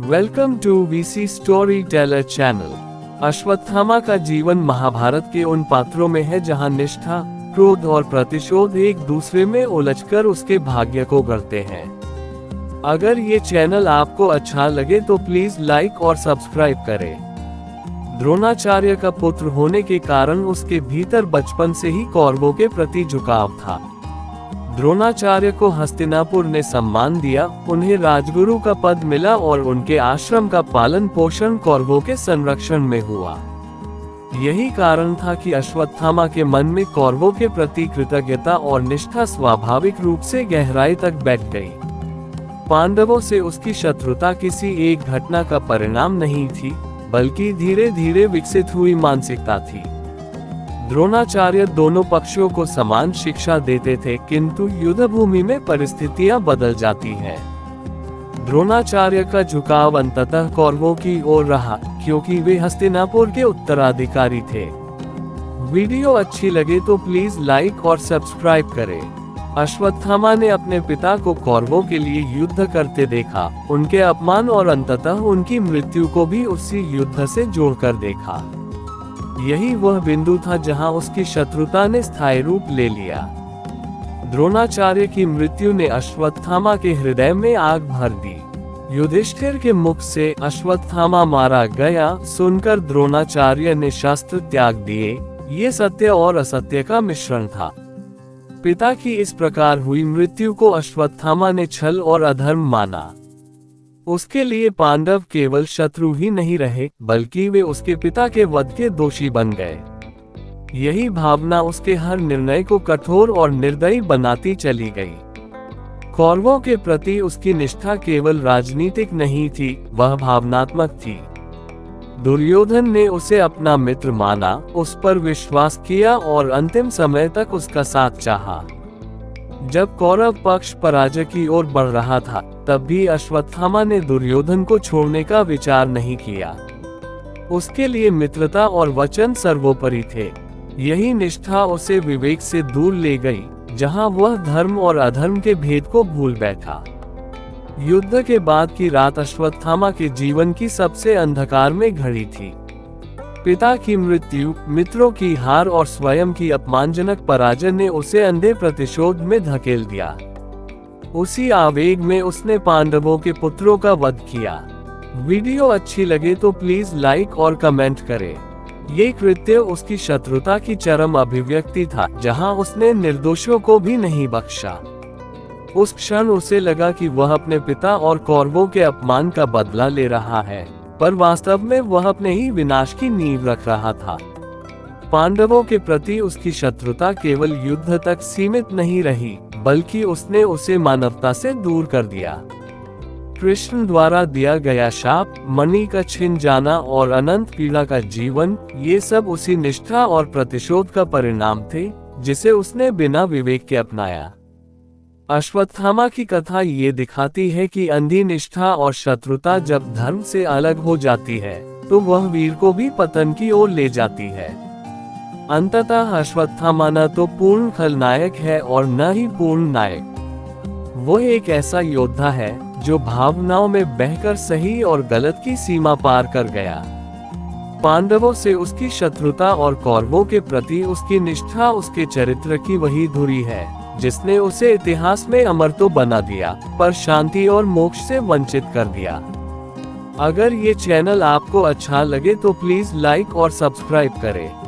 Welcome to VC storyteller channel. Ashwatthama का जीवन महाभारत के उन पात्रों में है जहां निष्ठा, क्रोध और प्रतिशोध एक दूसरे में उलझकर उसके भाग्य को गढ़ते हैं। अगर ये चैनल आपको अच्छा लगे तो प्लीज लाइक और सब्सक्राइब करें। द्रोणाचार्य का पुत्र होने के कारण उसके भीतर बचपन से ही कौरवों के प्रति झुकाव था। द्रोणाचार्य को हस्तिनापुर ने सम्मान दिया, उन्हें राजगुरु का पद मिला और उनके आश्रम का पालन पोषण कौरवों के संरक्षण में हुआ। यही कारण था कि अश्वत्थामा के मन में कौरवों के प्रति कृतज्ञता और निष्ठा स्वाभाविक रूप से गहराई तक बैठ गई। पांडवों से उसकी शत्रुता किसी एक घटना का परिणाम नहीं थी, बल्कि धीरे धीरे विकसित हुई मानसिकता थी। द्रोणाचार्य दोनों पक्षों को समान शिक्षा देते थे, किंतु युद्धभूमि में परिस्थितियां बदल जाती हैं। द्रोणाचार्य का झुकाव अंततः कौरवों की ओर रहा, क्योंकि वे हस्तिनापुर के उत्तराधिकारी थे। वीडियो अच्छी लगे तो प्लीज लाइक और सब्सक्राइब करें। अश्वत्थामा ने अपने पिता को कौरवों के लिए युद्ध करते देखा, उनके अपमान और अंततः उनकी मृत्यु को भी उसी युद्ध से जोड़कर देखा। यही वह बिंदु था जहां उसकी शत्रुता ने स्थायी रूप ले लिया। द्रोणाचार्य की मृत्यु ने अश्वत्थामा के हृदय में आग भर दी। युधिष्ठिर के मुख से अश्वत्थामा मारा गया सुनकर द्रोणाचार्य ने शस्त्र त्याग दिए। ये सत्य और असत्य का मिश्रण था। पिता की इस प्रकार हुई मृत्यु को अश्वत्थामा ने छल और अधर्म माना। उसके लिए पांडव केवल शत्रु ही नहीं रहे, बल्कि वे उसके पिता के वध के दोषी बन गए। यही भावना उसके हर निर्णय को कठोर और निर्दयी बनाती चली गई। कौरवों के प्रति उसकी निष्ठा केवल राजनीतिक नहीं थी, वह भावनात्मक थी। दुर्योधन ने उसे अपना मित्र माना, उस पर विश्वास किया और अंतिम समय तक उसका साथ चाहा। जब कौरव पक्ष पराजय की ओर बढ़ रहा था, तब भी अश्वत्थामा ने दुर्योधन को छोड़ने का विचार नहीं किया। उसके लिए मित्रता और वचन सर्वोपरि थे। यही निष्ठा उसे विवेक से दूर ले गई, जहां वह धर्म और अधर्म के भेद को भूल बैठा। युद्ध के बाद की रात अश्वत्थामा के जीवन की सबसे अंधकार में घड़ी थी। पिता की मृत्यु, मित्रों की हार और स्वयं की अपमानजनक पराजय ने उसे अंधे प्रतिशोध में धकेल दिया। उसी आवेग में उसने पांडवों के पुत्रों का वध किया। वीडियो अच्छी लगे तो प्लीज लाइक और कमेंट करें। ये कृत्य उसकी शत्रुता की चरम अभिव्यक्ति था, जहां उसने निर्दोषों को भी नहीं बख्शा। उस क्षण उसे लगा कि वह अपने पिता और कौरवों के अपमान का बदला ले रहा है, पर वास्तव में वह अपने ही विनाश की नींव रख रहा था। पांडवों के प्रति उसकी शत्रुता केवल युद्ध तक सीमित नहीं रही, बल्कि उसने उसे मानवता से दूर कर दिया। कृष्ण द्वारा दिया गया शाप, मणि का छिन जाना और अनंत पीड़ा का जीवन, ये सब उसी निष्ठा और प्रतिशोध का परिणाम थे, जिसे उसने बिना विवेक के अपनाया। अश्वत्थामा की कथा ये दिखाती है कि अंधी निष्ठा और शत्रुता जब धर्म से अलग हो जाती है, तो वह वीर को भी पतन की ओर ले जाती है। अंततः अश्वत्थामा न तो पूर्ण खलनायक है और न ही पूर्ण नायक। वो एक ऐसा योद्धा है जो भावनाओं में बहकर सही और गलत की सीमा पार कर गया। पांडवों से उसकी शत्रुता और कौरवों के प्रति उसकी निष्ठा उसके चरित्र की वही धुरी है, जिसने उसे इतिहास में अमर तो बना दिया, पर शांति और मोक्ष से वंचित कर दिया। अगर ये चैनल आपको अच्छा लगे तो प्लीज लाइक और सब्सक्राइब करें।